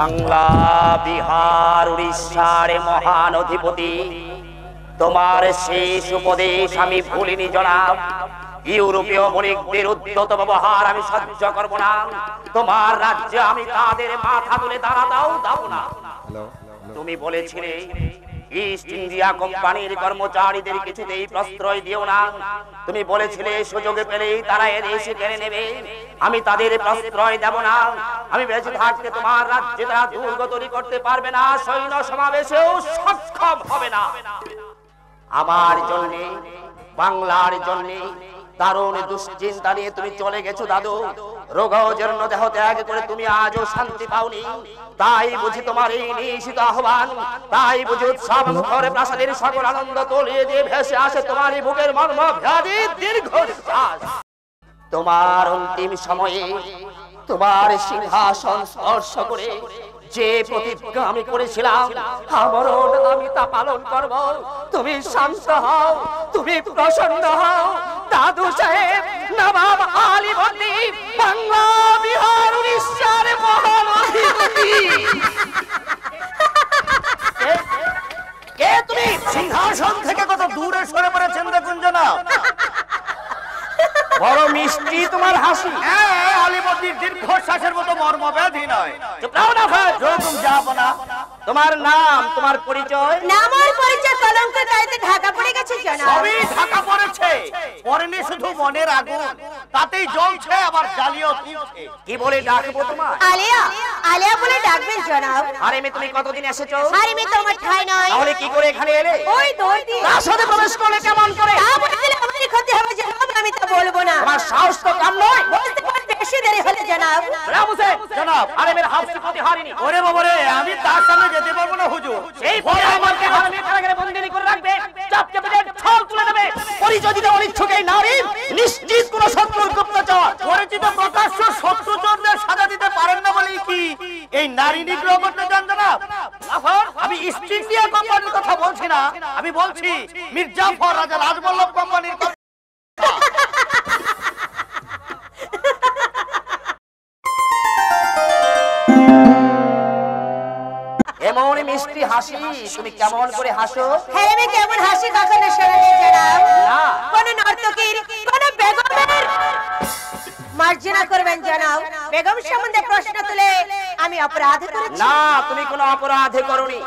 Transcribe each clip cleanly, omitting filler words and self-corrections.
বাংলা বিহার উড়িষ্যার মহান অধিপতি, তোমার শেষ উপদেশ আমি ভুলিনি জনাব। ইউরোপীয় বণিকদের উদ্ধত ব্যবহার আমি সহ্য করব না। তোমার রাজ্যে আমি তাদের মাথা তুলে দাঁড়াতেও দেব না। তুমি বলেছিলে ইস্ট ইন্ডিয়া কোম্পানির কর্মচারীদের কিছুতেই প্রশ্রয় দিও না। তুমি বলেছিলে সুযোগ পেলেই তারা এদেশে কেড়ে নেবে। আমি তাদের প্রশ্রয় দেব না। আমি বেঁচে থাকতে তোমার রাজ্যে তারা দুর্গ তৈরি করতে পারবে না, সৈন্য সমাবেশেও সক্ষম হবে না। আমার জন্য, বাংলার জন্য দারুণ দুশ্চিন্তা নিয়ে তুমি চলে গেছো দাদু। রোগ জীর্ণ দেহ ত্যাগ করে তুমি আজও শান্তি পাওনি। তাই বুঝি তোমার এই নিশিত আহ্বান, তাই বুঝি উৎসব মুখর প্রাসাদের সকল আনন্দ তলিয়ে দিয়ে ভেসে আসে তোমার এই বুকের মর্ম ভ্যাধি দীর্ঘশ্বাস। তোমার অন্তিম সময়ে তোমার সিংহাসন স্পর্শ করে যে প্রতিজ্ঞা আমি করেছিলাম আমরণ আমি তা পালন করব। তুমি শান্ত হও, তুমি প্রসন্ন হও দাদু সাহেব। নবাব আলীবর্দী, বাংলা বিহার উড়িষ্যার মহান অধিপতি। কে তুমি? সিংহাসন থেকে কত দূরে সরে পড়েছেন দেখুন জনাব। বড় মিষ্টি তোমার হাসি। আলীবর্দীর দীর্ঘশ্বাসের মতো মর্মব্যাধি নয়। চুপ রাও না ভাই, জোকুম যাব না। তোমার নাম, তোমার পরিচয়? নাম আর পরিচয় কলঙ্কের গায়েতে ঢাকা পড়ে গেছে জনাব। সবই ঢাকা পড়েছে, পড়েনি শুধু মনের আগুন, তাতেই জ্বলছে আবার জ্বালিয়েও তুলছে। কি বলে ডাকবো তোমার? আলিয়া, আলিয়া বলে ডাকবেন জনাব। আরে মে তুমি কতদিন এসেছো? আরে মে তোমার ঠাই নয়। তাহলে কি করে এখানে এলে? ওই দৌড় দিয়ে প্রাসাদে প্রবেশ করলে কেমন করে? তা বলে দিলে আমারই ক্ষতি হবে জনাব, আমি তা বলবো না। তোমার সাহস তো কম নয়। বলতে পারেন বেশি দেরি হলে জনাব। রাম হোসেন জনাব, আরে মের হাফসি প্রতি হারিনি। ওরে বাবারে, আমি তার সামনে যেতে পারবো না হুজুর। সেই ভয়ে আমাকে হারামে কারাগারে বন্দিনী করে রাখবে, চাপ চেপে দিয়ে ছল তুলে দেবে। পরিচয় দিতে অনিচ্ছুক এই নারী নিশ্চিত কোন শত্রুর গুপ্তচর। পরিচিত প্রকাশ্য শত্রুচরদের সাজা দিতে পারেন না বলেই কি এই নারী নিগ্রহ করতে চান জনাব? আমি ইস্ট ইন্ডিয়া কোম্পানির কথা বলছি না, আমি বলছি মির্জাফর রাজা রাজবল্লভ কোম্পানির কথা। এমন মিষ্টি হাসি তুমি কেমন করে হাসো? হ্যাঁ আমি কেমন হাসি কখনো শোনেনি জনাব। না। কোন নর্তকীর, কোন বেগমের মার্জনা করবেন জনাব। বেগম সম্বন্ধে প্রশ্ন তুলে আমি অপরাধ করেছি? না, তুমি কোনো অপরাধ করোনি।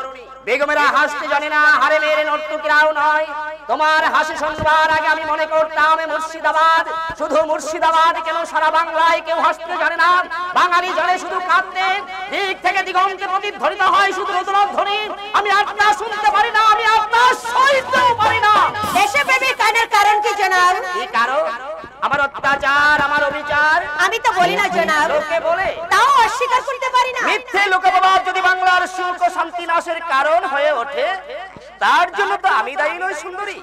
বেগমেরা হাসতে জানে না, হারেমের নর্তকীরাও নয়। তোমার হাসি শুনবার আগে আমি মনে করতাম মুর্শিদাবাদ। শুধু মুর্শিদাবাদ কেন, সারা বাংলায় কেউ হাসতে জানে না। বাঙালি জানে শুধু কাঁদতে। দিক থেকে দিগন্তে প্রতিধ্বনিত হয় শুধু রোদনের ধ্বনি। আমি আপনার শুনতে পারি না, আমি আপনার সইতেও পারি না। দেশপ্রেমী কানের কারণ কি জনাব? কি কারণ? আমার অত্যাচার, আমার অবিচার। আমি তো বলি না জনাব, লোকে বলে, তাও অস্বীকার করতে পারি না। মিথ্যে লোকবাদ যদি বাংলার সুখ ও শান্তি নাশের কারণ হয়ে ওঠে, তার জন্য তো আমি দায়ী নই সুন্দরী।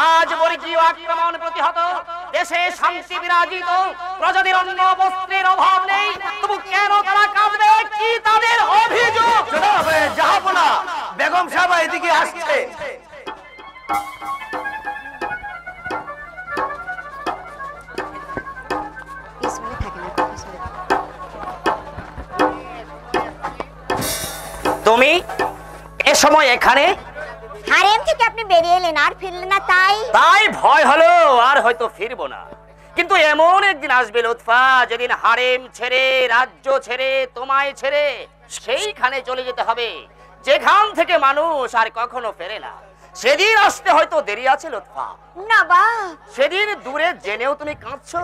আজ বর্গীয় আক্রমণ প্রতিহত, দেশে শান্তি বিরাজিত, প্রজাদের অন্ন বস্ত্রের অভাব নেই, তবু কেন তারা কাঁদবে? কি তাদের অভিযোগ? জনাব জাহাপনা, বেগম সাহেব এদিকে আসছে। তুমি এ সময় এখানে? হারেম থেকে আপনি বেরিয়ে এলেন আর ফিরলেন না, তাই ভয় হলো আর হয়তো ফিরবো না। কিন্তু এমন একদিন আসবে লুৎফা, যেদিন হারেম ছেড়ে, রাজ্য ছেড়ে, তোমায় ছেড়ে সেইখানে চলে যেতে হবে যেখান থেকে মানুষ আর কখনো ফেরে না। সেদিন আসতে হয়তো দেরি আছে লুৎফা। না বা সেদিন দূরে জেনেও তুমি কাঁদছো।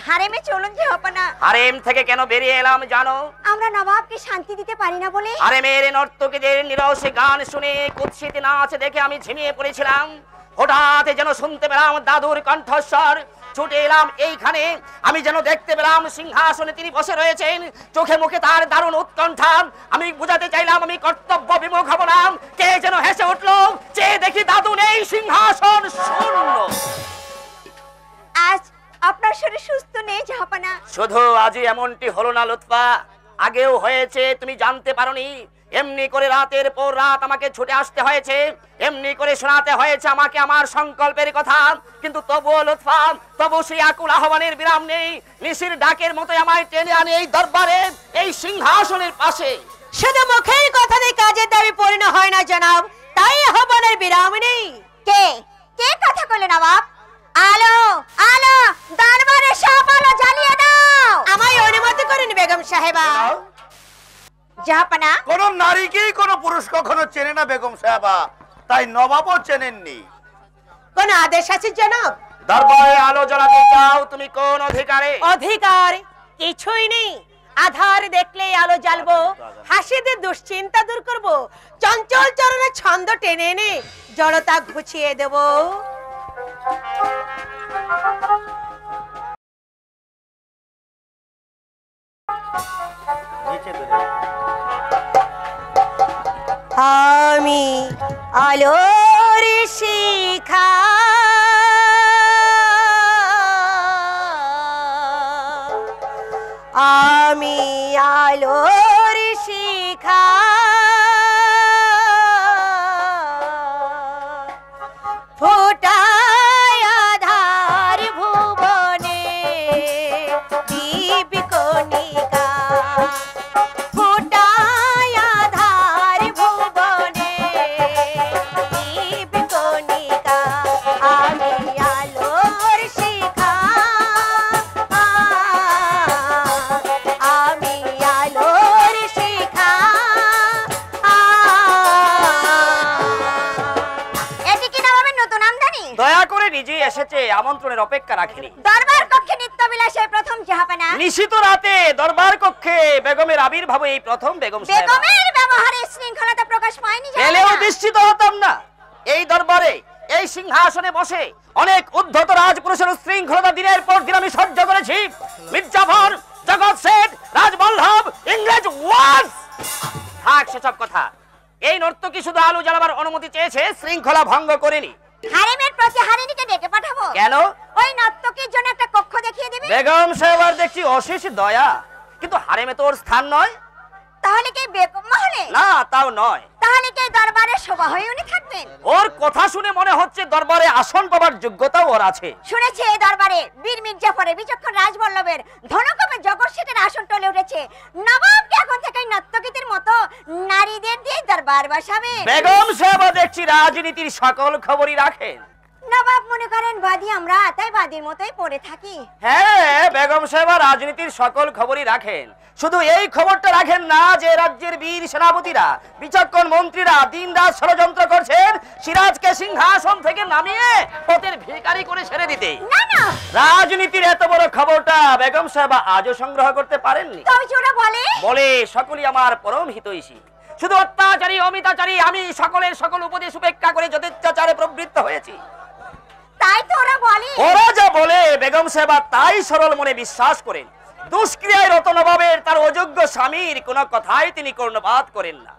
হারেমে চলুন যে হবে না। হারেম থেকে কেন বেরিয়ে এলাম জানো? আমরা নবাবকে শান্তি দিতে পারি না বলে। হারেমের নর্তকীদের নিরসে গান শুনে, কুৎসিত নাচ দেখে আমি ঝিমিয়ে পড়েছিলাম। হঠাৎ যেন শুনতে পেলাম দাদুর কণ্ঠস্বর। ছুটে এলাম এইখানে। আমি যেন দেখতে পেলাম সিংহাসনে তিনি বসে রয়েছেন, চোখে মুখে তার দারুণ উৎকণ্ঠা। আমি বুঝাতে চাইলাম আমি কর্তব্য বিমুখ হব না। কে যেন হেসে উঠলো, চেয়ে দেখি দাদু নেই, সিংহাসন শূন্য। আজ আপনার শরীর সুস্থ নেই জাহাপানা। শুধু আজই এমনটি হলো না লুৎফা, আগেও হয়েছে, তুমি জানতে পারোনি। এমনি করে রাতের পর রাত আমাকে ছুটে আসতে হয়েছে, এমনি করে শোনাতে হয়েছে আমাকে আমার সংকল্পের কথা। কিন্তু তবুও লুৎফা, তবু সেই আকুল আহ্বানের বিরাম নেই। নিশির ডাকের মতো আমায় টেনে আনে এই দরবারে, এই সিংহাসনের পাশে। শুধু মুখের কথা দিয়ে কাজের দাবি পূর্ণ হয় না জনাব, তাই আহ্বানের বিরাম নেই। কে কে কথা কইলো নবাব? আলো আলো, দরবারে সব আলো জ্বালিয়ে দাও। আমায় অনুমতি করুন বেগম সাহেবা। জাহাপনা, কোন নারীকেই কোন পুরুষ কখনো চেনে না বেগম সাহেবা, তাই নবাবও চেনেননি। কোন আদেশ আছে জনাব? দরবারে আলো জ্বালাতে চাও তুমি কোন অধিকারে? অধিকার কিছুই নেই। আধার দেখলেই আলো জ্বালবো, হাসিদের দুশ্চিন্তা দূর করব, চঞ্চল চরণে ছন্দ টেনে এনে জড়তা ঘুচিয়ে দেব। আমি আলোর শিখা, আমি আলোর শিখা, ফোটায় আধার ভুবনে দীপকণিকা, ফোটায় আধার ভুবনে দীপকণিকা। আমি আলোর শিখা, আমি আলোর শিখা। এটি কি নবাবের নতুন আমদানি? দয়া করে নিজেই এসেছে, আমন্ত্রণের অপেক্ষা রাখিনি। দরবার কক্ষে নিত্য বিলাসে প্রথম জাহাপনা। নিশিত রাতে দরবার কক্ষে বেগমের আবির্ভাব এই প্রথম বেগম সাহেবা। বেগমের ব্যবহারে শৃঙ্খলতা প্রকাশ পায়নি এলেও জাহাপনা। নিশ্চিত হতাম না। এই দরবারে এই সিংহাসনে বসে অনেক উদ্ধত রাজপুরুষের শৃঙ্খলতা দিনের পর দিন আমি সহ্য করেছি। মির্জাফর, জগৎ শেঠ, রাজবল্লভ, ইংরেজ ওয়াজ, থাক সেসব কথা। এই নর্তকী শুধু আলো জ্বালাবার অনুমতি চেয়েছে, শৃঙ্খলা ভঙ্গ করেনি। হারেমের প্রতি হারিনীকে ডেকে পাঠাবো। কেন? ওই নর্তকীর জন্য একটা কক্ষ দেখিয়ে দিবি। বেগম সাহেবার দেখছি অশেষ দয়া, কিন্তু হারেমে তো ওর স্থান নয়। তাহলে কি বেগম মহলে? না, তাও নয়। তাহলে কি দরবারে শোভা হয়ে উনি থাকবেন? ওর কথা শুনে মনে হচ্ছে দরবারে আসন পাবার যোগ্যতাও ওর আছে। শুনেছি এই দরবারে বীর মির্জাফরের, বিচক্ষণ রাজবল্লভের, ধনকবে জগৎ শেঠের আসন টলে উঠেছে। নবাবকে এখন থেকে নর্তকীদের মতো নারীদের দিয়ে দরবার বসাবে। বেগম সাহেবা দেখছি রাজনীতির সকল খবরই রাখেন। নবাব মনে করেন বাদী আমরা, তাই বাদীর মতোই পড়ে থাকি। হ্যাঁ, বেগম সাহেবা রাজনীতির সকল খবরই রাখেন। শুধু এই খবরটা রাখেন না যে রাজ্যের বীর সেনাপতিরা, বিচক্ষণ মন্ত্রীরা দিনরাত ষড়যন্ত্র করছেন সিরাজকে সিংহাসন থেকে নামিয়ে পথের ভিখারি করে ছেড়ে দিতে। না না, রাজনীতির এত বড় খবরটা বেগম সাহেবা আজও সংগ্রহ করতে পারেননি। তবে ওরা বলে বলে সকলই আমার পরম হিতৈষী। শুধু অত্যাচারী অমিতাচারী আমি সকলের সকল উপদেশ উপেক্ষা করে যথেচ্ছাচারে প্রবৃত্ত হয়েছি। তাই তো ওরা বলে। ওরা যা বলে বেগম সাহেবা তাই সরল মনে বিশ্বাস করেন। দুষ্ক্রিয়ায় রত নবাবের তার অযোগ্য স্বামীর কোনো কথাই তিনি কর্ণপাত করেন না।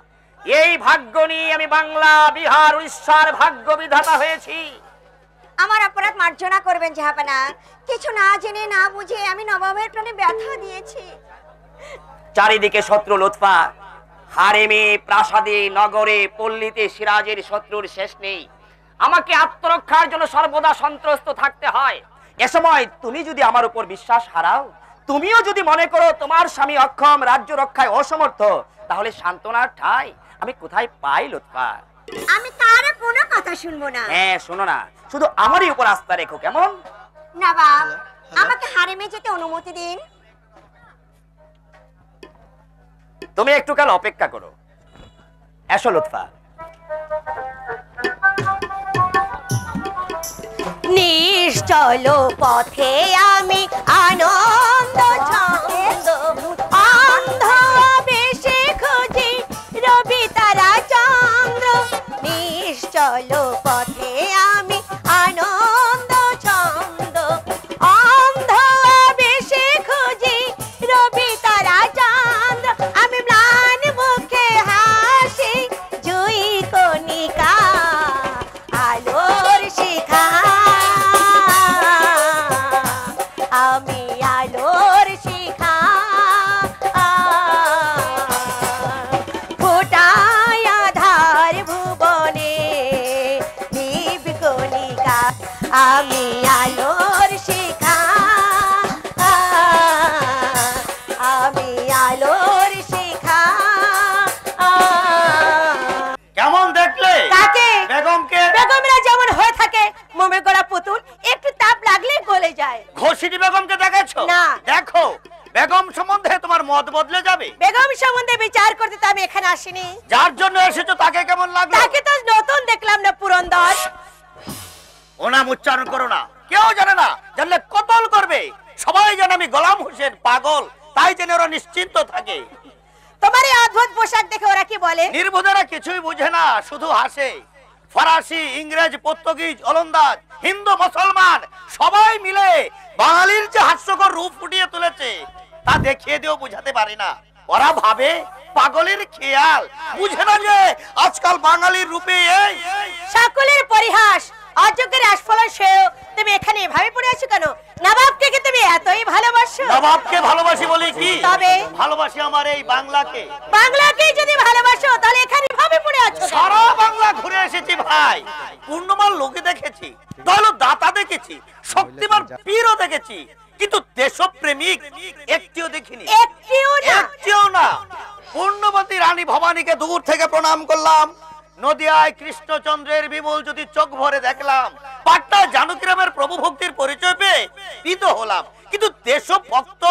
এই ভাগ্য নিয়ে আমি বাংলা, বিহার, উড়িষ্যার ভাগ্য বিধাতা হয়েছি। আমার অপরাধ মার্জনা করবেন জাহাপনা। কিছু না জেনে না বুঝে আমি নবাবের প্রাণে ব্যথা দিয়েছি। চারিদিকে শত্রু লুৎফা, হারেমে, প্রাসাদে, নগরে, পল্লীতে সিরাজের শত্রুর শেষ নেই। আমাকে আত্মরক্ষার জন্য সর্বদা সন্ত্রস্ত থাকতে হয়। এ সময় তুমি যদি আমার উপর বিশ্বাস হারাও, তুমিও যদি মনে করো তোমার স্বামী অক্ষম, রাজ্য রক্ষায় অসমর্থ, তাহলে সান্ত্বনার ঠাঁই আমি কোথায় পাই লুৎফা? আমি তার কোনো কথা শুনবো না। হ্যাঁ, শোনো না, শুধু আমারই উপর আস্থা রেখো, কেমন? নবাব, আমাকে হারেমে যেতে অনুমতি দিন। তুমি একটু কাল অপেক্ষা করো। এসো লুৎফা। নিশ্চল পথে আমি আনন্দ ছন্দ, অন্ধ বেশে খুঁজি রবি তারা চন্দ্র। নিশ্চল পথে আমি আনন্দ ছন্দ, অন্ধ বেশে খুঁজি রবি তারা চন্দ্র। আমি ম্লান মুখে হাসি জুই কণিকা, আলোর শিখা, আমি আলোর সিটি বেগমকে দেখেছো? না। দেখো, বেগম সম্বন্ধে তোমার মত বদলে যাবে। বেগম সম্বন্ধে বিচার করতে তো আমি এখানে আসিনি। যার জন্য এসেছো তাকে কেমন লাগলো? তাকে তো নতুন দেখলাম না পুরন্দর। ও নাম উচ্চারণ করো না, কেউ জানে না, জানলে কতল করবে। সবাই জানে আমি গোলাম হোসেন পাগল, তাই জেনে ওরা নিশ্চিন্ত থাকে। তোমার এই অদ্ভুত পোশাক দেখে ওরা কি বলে? নির্বোধেরা কিছুই বুঝে না, শুধু হাসে। ফরাসি, ইংরেজ, পর্তুগিজ, ওলন্দাজ, হিন্দু, মুসলমান সবাই মিলে বাঙালির যে হাস্যকর রূপ ফুটিয়ে তুলেছে তা দেখিয়ে দিয়েও বুঝাতে পারি না। ওরা ভাবে পাগলের খেয়াল, বুঝে না যে আজকাল বাঙালির রূপে এই সকলের পরিহাস, অযোগ্যের আস্ফলন সেও তুমি এখানে এভাবে পড়ে আছো কেন? নবাবকে কি তুমি এতই ভালোবাসো? নবাবকে ভালোবাসি বলি কি, তবে ভালোবাসি আমার এই বাংলাকে। বাংলাকে যদি ভালোবাসো তাহলে এখানে এভাবে পড়ে আছো কেন? সারা বাংলা ঘুরে এসেছি ভাই, পূর্ণমান লোকে দেখেছি, দয়ালু দাতা দেখেছি, শক্তিমান বীরও দেখেছি, কিন্তু দেশপ্রেমিক একটিও দেখিনি। একটিও না। পূর্ণবতী রানী ভবানীকে দূর থেকে প্রণাম করলাম, নদিয়ায় কৃষ্ণচন্দ্রের বিমল যদি চোখ ভরে দেখলাম, পাটনা জানকীরামের প্রভু ভক্তির পরিচয় পেয়ে প্রীত হলাম, কিন্তু দেশভক্ত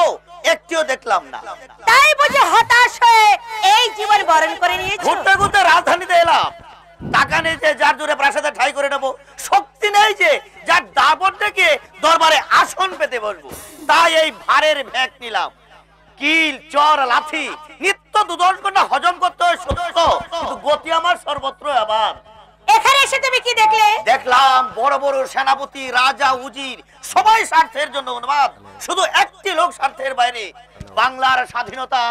একটিও দেখলাম না। তাই বুঝে হতাশ হয়ে এই জীবন বরণ করে নিয়েছো। ঘুরতে ঘুরতে রাজধানীতে এলাম, টাকা নেই যে যার জোরে প্রাসাদে ঠাঁই করে নেবো, শক্তি নেই যে যার দাবর ডেকে দরবারে আসন পেতে বসবো, তাই এই ভারের ভ্যাগ নিলাম। কিল, চর, লাথি নিত্য 2-10 ঘন্টা হজম করতে হয় সত্য, কিন্তু গতি আমার সর্বত্র। আবার এখানে এসে তুমি কি দেখলে? দেখলাম বড় বড় সেনাপতি, রাজা, উজির সবাই স্বার্থের জন্য উন্মাদ, শুধু একটি লোক স্বার্থের বাইরে। বাংলার স্বাধীনতা,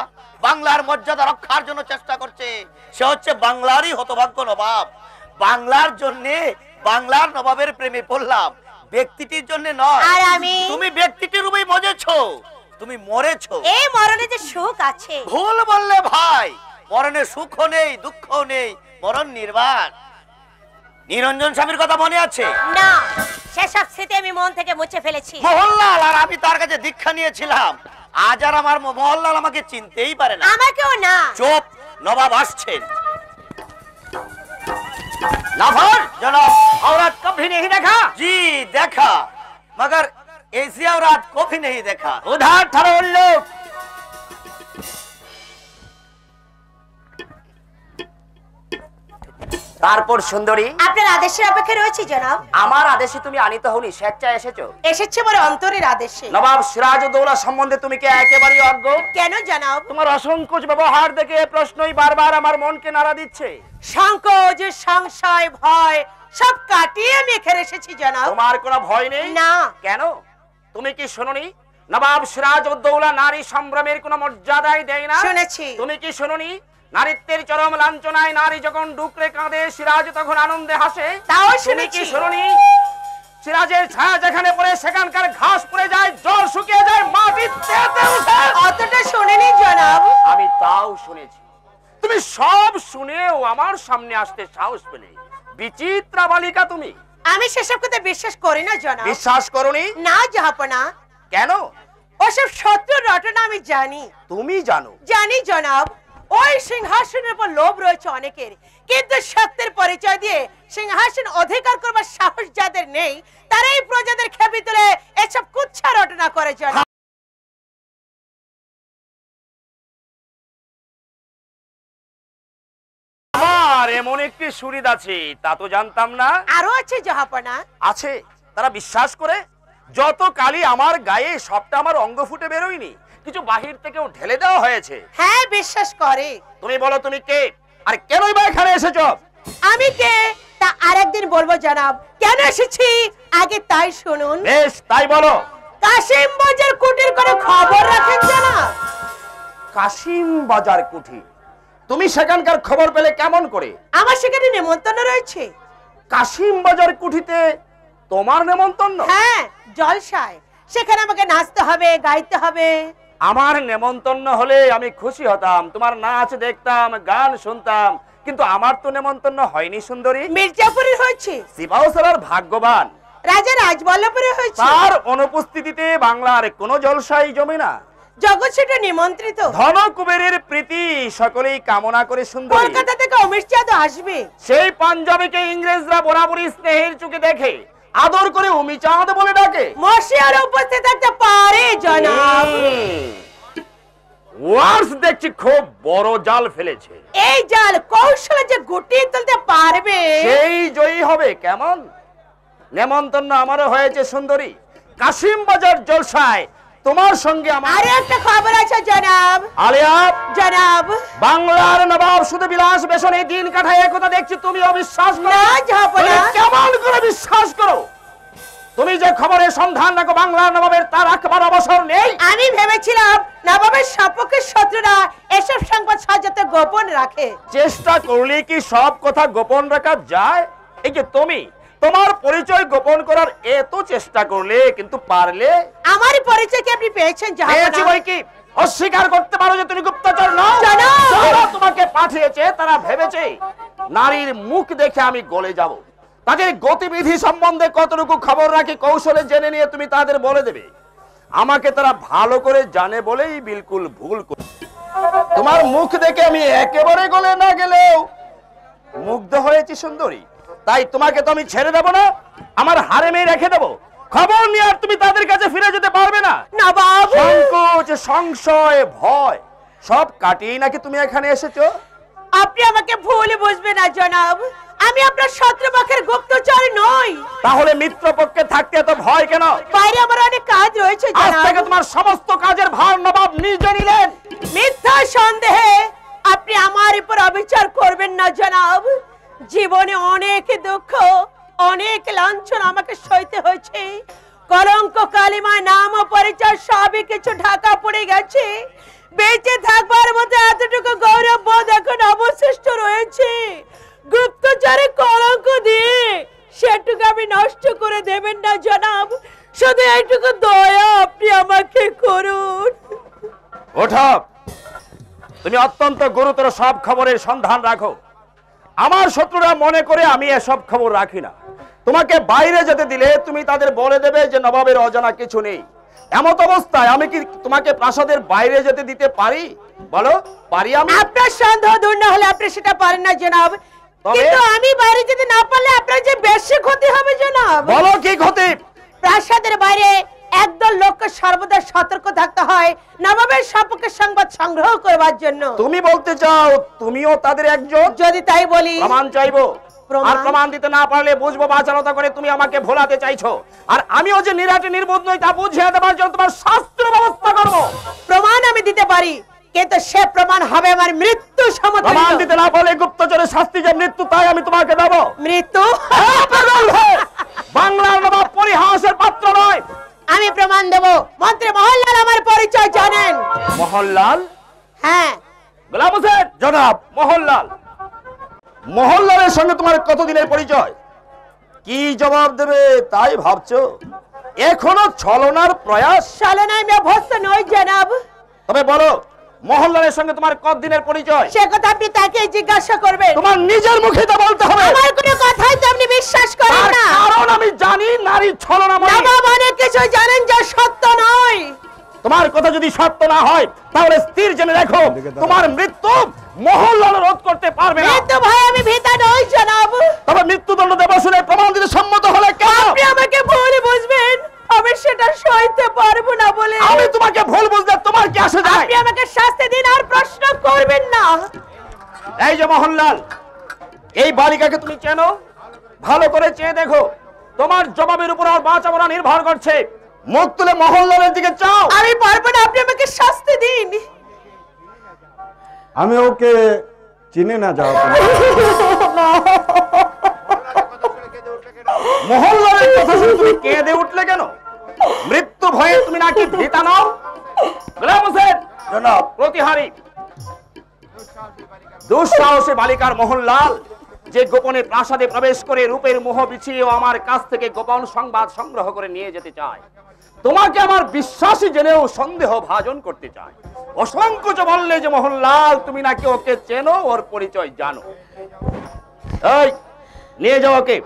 বাংলার মর্যাদা রক্ষার জন্য চেষ্টা করছে, সে হচ্ছে বাংলারই হতভাগ্য নবাব। বাংলার জন্য বাংলার নবাবের প্রেমে পড়লাম, ব্যক্তিটির জন্য নয়। আর আমি? তুমি ব্যক্তিটির রূপেই মজেছো, তুমি মরেছো। এই মরণে যে সুখ আছে। ভুল বললে ভাই, মরণে সুখও নেই, দুঃখও নেই, মরণ নির্বাণ। নিরঞ্জন স্বামীর কথা মনে আছে? না, সেসব স্মৃতি আমি মন থেকে মুছে ফেলেছি। মোহনলাল আর আমি তার কাছে দীক্ষা নিয়েছিলাম, আজ আর আমার মোহনলাল আমাকে চিনতেই পারে না। আমাকেও না। চুপ, নবাব আসছেন। लाहौर जनाब, औरत कभी नहीं देखा? जी देखा, मगर ऐसी औरत कभी नहीं देखा। उधर ठहरो लोग। তারপর সুন্দরী, আপনার আদেশের অপেক্ষায় রয়েছে জনাব। আমার আদেশে তুমি আনিত হওনি, স্বেচ্ছায় এসেছো। এসেছে আমার অন্তরের আদেশে। নবাব সিরাজউদ্দৌলা সম্বন্ধে তুমি কি একেবারেই অজ্ঞ? কেন জনাব? তোমার অসংকোচ ব্যবহার দেখে এই প্রশ্নই বারবার আমার মনকে নাড়া দিচ্ছে। সংকোচ, সংশয়, ভয় সব কাটিয়ে আমি এখানে এসেছি জনাব। তোমার কোনো ভয় নেই? না। কেন? তুমি কি শোনোনি নবাব সিরাজউদ্দৌলা নারী সম্ভ্রমের কোনো মর্যাদাই দেয় না? শুনেছি। তুমি কি শোনোনি নারীত্বের চরম লাঞ্ছনায় নারী যখন ডুকরে কাঁদে, সিরাজ তখন আনন্দে হাসে? তাও তুমি শুনেছি। কি শোনোনি সিরাজের ছায়া যেখানে পড়ে সেখানকার ঘাস পড়ে যায়, জল শুকিয়ে যায়, মাটি তেতে ওঠে? অতটা শুনেনি জনাব। আমি তাও শুনেছি। তুমি সব শুনেও আমার সামনে আসতে সাহস পেলে? বিচিত্রা বালিকা তুমি। আমি সেসব কথা বিশ্বাস করি না জনাব। বিশ্বাস করনি? না জাহাপনা। কেন? ওসব শত্রু রটনা আমি জানি। তুমি জানো? জানি জনাব। ওই সিংহাসনের উপর লোভ রয়েছে অনেকের, কিন্তু সত্যের পরিচয় দিয়ে সিংহাসন অধিকার করবার সাহস যাদের নেই, তারাই প্রজাদের খেপি তুলে এসব কুচ্ছা রটনা করে জনাব। আমার এমন একটি সুরিদ আছে, তা তো জানতাম না। আরো আছে জাহাপনা। আছে, তারা বিশ্বাস করে যত কালি আমার গায়ে সবটা আমার অঙ্গ ফুটে বেরোয়নি, কিছু বাহির থেকেও ঢেলে দেওয়া হয়েছে। হ্যাঁ, বিশ্বাস করে। তুমি বলো তুমি কে, আর কেনই বা এখানে এসেছো? আমি কে তা আরেকদিন বলবো জনাব। কেন এসেছি আগে তাই শুনুন। বেশ, তাই বলো। কাশিম বাজার কুটির কোনো খবর রাখেন জনাব? কাশিম বাজার কুঠি? তুমি সেখানকার খবর পেলে কেমন করে? আমার সেখানে নেমন্তন্ন রয়েছে। কাশিম বাজার কুঠিতে তোমার নেমন্তন্ন? হ্যাঁ, জলসায়। সেখানে আমাকে নাচতে হবে, গাইতে হবে। আমার নেমন্তন্ন হলে আমি খুশি হতাম, তোমার নাচ দেখতাম, গান শুনতাম, কিন্তু আমার তো নেমন্তন্ন হয়নি সুন্দরী। মির্জাপুরে হয়েছে। শিবাউসালার ভাগ্যবান। রাজা রাজবল্লভপুরে হয়েছে। তার অনুপস্থিতিতে বাংলার কোনো জলসাই জমে না। জগৎ সেটা নিমন্ত্রিত। ধন কুবেরের প্রীতি সকলেই কামনা করে সুন্দরী। কলকাতা থেকে অমিত যাদব আসবে। সেই পাঞ্জাবিকে ইংরেজরা বরাবরই স্নেহের চোখে দেখে, আদর করে উমিচাঁদ বলে ডাকে? মশিয়ার উপস্থিত থাকতে পারে জনাব। ওয়ার্স দেখছি খুব বড় জাল ফেলেছে। এই জাল কৌশলে যে গুটিয়ে তুলতে পারবে সেই জয়ী হবে। কেমন নেমন্তন্ন আমারও হয়েছে সুন্দরী, কাশিম বাজার জলসায় তোমার সঙ্গে আমার। আরে একটা খবর আছে জনাব। আলিয়া, জনাব, বাংলার নবাব শুধু বিলাস বেশনে দিন কাটায়, একথা দেখছি তুমি অবিশ্বাস করো। না জাহাপনা। তুমি কেমন করে বিশ্বাস করো? তুমি যে খবরের সন্ধান রাখো বাংলার নবাবের, তার একবার অবসর নেই। আমি ভেবেছিলাম নবাবের সপক্ষের শত্রুরা এসব সংবাদ সাজাতে গোপন রাখে। চেষ্টা করলে কি সব কথা গোপন রাখা যায়? এই যে তুমি তোমার পরিচয় গোপন করার এত চেষ্টা করলে, কিন্তু পারলে? আমার পরিচয় কি আপনি পেয়েছেন পেয়েছি জাহাপনা? বই কি অস্বীকার করতে পারো যে তুমি গুপ্তচর নও? জানো। যারা তোমাকে পাঠিয়েছে তারা ভেবেছে নারীর মুখ দেখে আমি গলে যাব, তাদের গতিবিধি সম্বন্ধে কতটুকু খবর রাখি কৌশলে জেনে নিয়ে তুমি তাদের বলে দেবে। আমাকে তারা ভালো করে জানে বলেই বিলকুল ভুল করে। তোমার মুখ দেখে আমি একেবারে গলে না গেলেও মুগ্ধ হয়েছি সুন্দরী, তাই তোমাকে তো আমি ছেড়ে দেব না, আমার হারেমে রেখে দেব। খবর নিয়ে আর তুমি তাদের কাছে ফিরে যেতে পারবে না। নবাব, সংকোচ, সংশয়, ভয় সব কাটিয়ে নাকি তুমি এখানে এসেছো? আপনি আমাকে ভুল বুঝবেন না জনাব। আমি আপনার শত্রুপক্ষের গুপ্তচর নই। তাহলে মিত্রপক্ষে থাকতে এত ভয় কেন? বাইরে আমার অনেক কাজ রয়েছে আজ থেকে জনাব। তোমার সমস্ত কাজের ভার নবাব নিজে নিলেন। মিথ্যা সন্দেহে আপনি আমার উপর অবিচার করবেন না জনাব। জীবনে অনেক দুঃখ, অনেক লাঞ্ছনা আমাকে সইতে হয়েছে। কলঙ্ক, কালিমায় নাম ও পরিচয় সবই কিছু ঢাকা পড়ে গেছে। বেঁচে থাকবার মতো এতটুকু গৌরব বোধ এখন অবশিষ্ট রয়েছে। গুপ্তচরে কলঙ্ক দিয়ে সেটুকু আমি নষ্ট করে দেবেন না জনাব। শুধু এইটুকু দয়া আপনি আমাকে করুন। ওঠো, তুমি অত্যন্ত গুরুতর সব খবরের সন্ধান রাখো। আমার শত্রুরা মনে করে আমি এসব খবর রাখি না। তোমাকে বাইরে যেতে দিলে তুমি তাদের বলে দেবে যে নবাবের অজানা কিছু নেই। এমত অবস্থায় আমি কি তোমাকে প্রাসাদের বাইরে যেতে দিতে পারি? বলো, পারি আমি? আপনার সন্দেহ দূর না হলে আপনি সেটা পারেন না জনাব। তবে? কিন্তু আমি বাইরে যেতে না পারলে আপনার যে বেশি ক্ষতি হবে জনাব। বলো কি ক্ষতি? প্রাসাদের বাইরে একদল লোককে সর্বদা সতর্ক থাকতে হয় নবাবের সপক্ষে সংবাদ সংগ্রহ করবার জন্য। তুমি বলতে চাও তুমিও তাদের একজন? যদি তাই বলি। প্রমাণ চাইবো। প্রমাণ? আর প্রমাণ দিতে না পারলে বুঝবো বাচালতা করে তুমি আমাকে ভোলাতে চাইছো। আর আমিও যে নিরাটে নির্বোধ নই তা বুঝিয়ে দেবার জন্য তোমার শাস্ত্র ব্যবস্থা করবো। প্রমাণ আমি দিতে পারি, কিন্তু সে প্রমাণ হবে আমার মৃত্যু প্রমাণ সমতুল্য। দিতে না পারলে গুপ্তচরের শাস্তি যে মৃত্যু, তাই আমি তোমাকে দেবো। মৃত্যু? বাংলার নবাব পরিহাসের পাত্র নয়। আমি প্রমাণ দেব। মন্ত্রী মহল্লাল আমার পরিচয় জানেন। মোহনলাল? হ্যাঁ। গোলাম হোসেন? জনাব। মোহনলাল? মোহনলালের সঙ্গে তোমার কতদিনের পরিচয়? কি জবাব দেবে তাই ভাবছো? এখনো ছলনার প্রয়াস? ছলনায় আমি অভ্যস্ত নই জনাব। তবে বলো, মোহনলালের সঙ্গে তোমার কতদিনের পরিচয়? সে কথা আপনি তাকে জিজ্ঞাসা করবেন। তোমার নিজের মুখে তা বলতে হবে। আমার কোনো কথাই তো আপনি বিশ্বাস করেন তার না। কারণ আমি জানি নারী ছলনাময়ী। নবাব অনেক কিছু জানেন যা সত্য নয়। তোমার কথা যদি সত্য না হয় তাহলে স্থির জেনে রাখো, তোমার মৃত্যু মোহনলাল রোধ করতে পারবে না। মৃত্যু ভয় আমি ভীতা নই জনাব। তবে মৃত্যুদণ্ড দেব শুনে প্রমাণ দিতে সম্মত হলে কেন? আপনি আমাকে ভুল বুঝবেন, আমি সেটা সইতে পারবো না বলে। আমি তোমাকে ভুল বুঝলে তোমার কি আসে যায়? আপনি আমাকে শাস্তি দিন, আর প্রশ্ন করবেন না। এই যে মোহনলাল, এই বালিকাকে তুমি চেনো? ভালো করে চেয়ে দেখো, তোমার জবাবের উপর আর বাঁচা মরা নির্ভর করছে। মুখ তুলে মোহনলালের দিকে চাও। আমি পারবো না, আপনি আমাকে শাস্তি দিন। আমি ওকে চিনি না যাও। মোহনলালের কথা শুনে তুমি কেঁদে উঠলে কেন? মৃত্যু ভয়ে তুমি নাকি ভীতা নও? গোলাম হোসেন? জনাব। প্রতিহারী দুঃসাহসী বালিকার মোহনলাল যে গোপনে প্রাসাদে প্রবেশ করে রূপের মোহ বিছিয়ে আমার কাছ থেকে গোপন সংবাদ সংগ্রহ করে নিয়ে যেতে চায়, তোমাকে আমার বিশ্বাসী জেনেও সন্দেহ ভাজন করতে চায়। অসংকোচ বললে যে মোহনলাল তুমি নাকি ওকে চেনো, ওর পরিচয় জানো। এই নিয়ে যাও ওকে,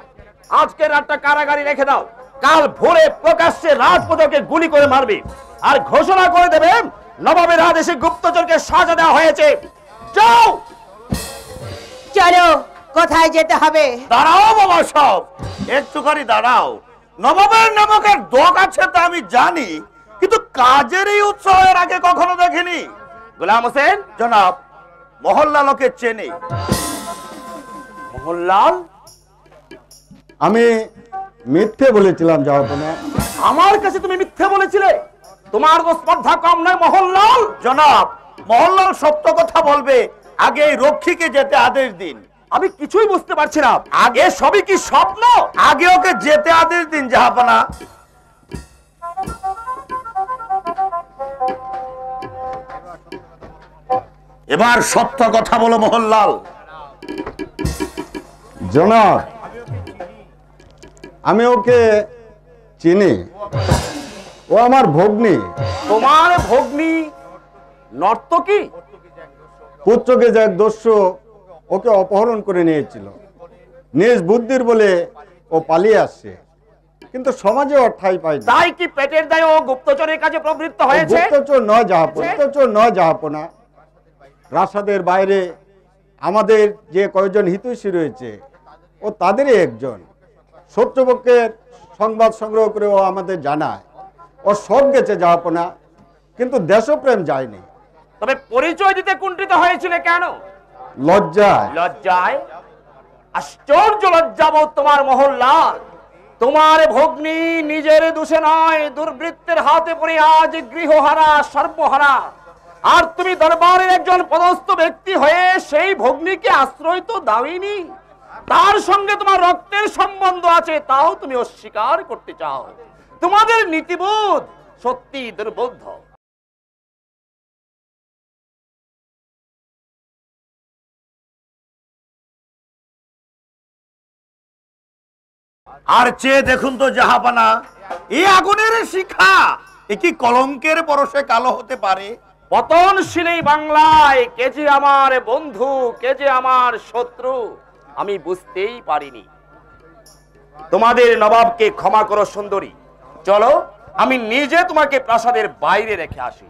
আজকে রাতটা কারাগারে রেখে দাও। কাল ভোরে প্রকাশ্যে রাজপথকে গুলি করে মারবে আর ঘোষণা করে দেবে নবাবের আদেশে গুপ্তচরকে সাজা দেওয়া হয়েছে। যাও। চলো, কোথায় যেতে হবে? দাঁড়াও বাবা, সব একটুখানি দাঁড়াও। নবাবের নামকের দোক আছে তা আমি জানি, কিন্তু কাজের এই উৎসবের আগে কখনো দেখিনি। গোলাম হোসেন, জনাব, মোহনলালকে চেনে। মোহনলাল? আমি মিথ্যে বলেছিলাম জাহাপনা। আমার কাছে তুমি মিথ্যে বলেছিলে? তোমার তো স্পর্ধা কম নয় মোহনলাল। জনাব, মোহনলাল সত্য কথা বলবে, আগে এই রক্ষীকে যেতে আদেশ দিন। আমি কিছুই বুঝতে পারছি না, আগে সবই কি স্বপ্ন? আগে ওকে যেতে আদেশ দিন জাহাপনা। এবার সত্য কথা বলো মোহনলাল। জনাব, আমি ওকে চিনি, ও আমার ভগ্নী। তোমার ভগ্নী নর্তকী? পুত্রকে যে এক দস্যু ওকে অপহরণ করে নিয়েছিল, নিজ বুদ্ধির বলে ও পালিয়ে আসছে, কিন্তু সমাজে ওর ঠাঁই পায়নি। তাই কি পেটের দায়ে ও গুপ্তচরের কাছে প্রবৃত্ত হয়েছে? গুপ্তচর নয় জাহাপনা, গুপ্তচর নয় জাহাপনা। প্রাসাদের বাইরে আমাদের যে কয়েকজন হিতৈষী রয়েছে, ও তাদেরই একজন। শত্রুপক্ষের সংবাদ সংগ্রহ করে ও আমাদের জানায় ও সব গেছে জাহাপনা, কিন্তু দেশপ্রেম যায়নি। তবে পরিচয় দিতে কুণ্ঠিত হয়েছিল কেন? লজ্জায়। লজ্জায়? আশ্চর্য লজ্জাবোধ তোমার মোহনলাল। তোমার ভগ্নী নিজের দোষে নয়, দুর্বৃত্তের হাতে পড়ে আজ গৃহহারা সর্বহারা, আর তুমি দরবারের একজন পদস্থ ব্যক্তি হয়ে সেই ভগ্নীকে আশ্রয় তো দাওনি। তার সঙ্গে তোমার রক্তের সম্বন্ধ আছে, তাও তুমি অস্বীকার করতে চাও। তোমাদের নীতিবোধ সত্যি দুর্বোধ্য। আর চেয়ে দেখুন তো জাহাপানা, এই আগুনের শিখা এ কি কলঙ্কের পরশে কালো হতে পারে? পতনশীল এই বাংলায় কে যে আমার বন্ধু, কে যে আমার শত্রু, আমি বুঝতেই পারিনি। তোমাদের নবাবকে ক্ষমা করো সুন্দরী। চলো, আমি নিজে তোমাকে প্রাসাদের বাইরে রেখে আসি।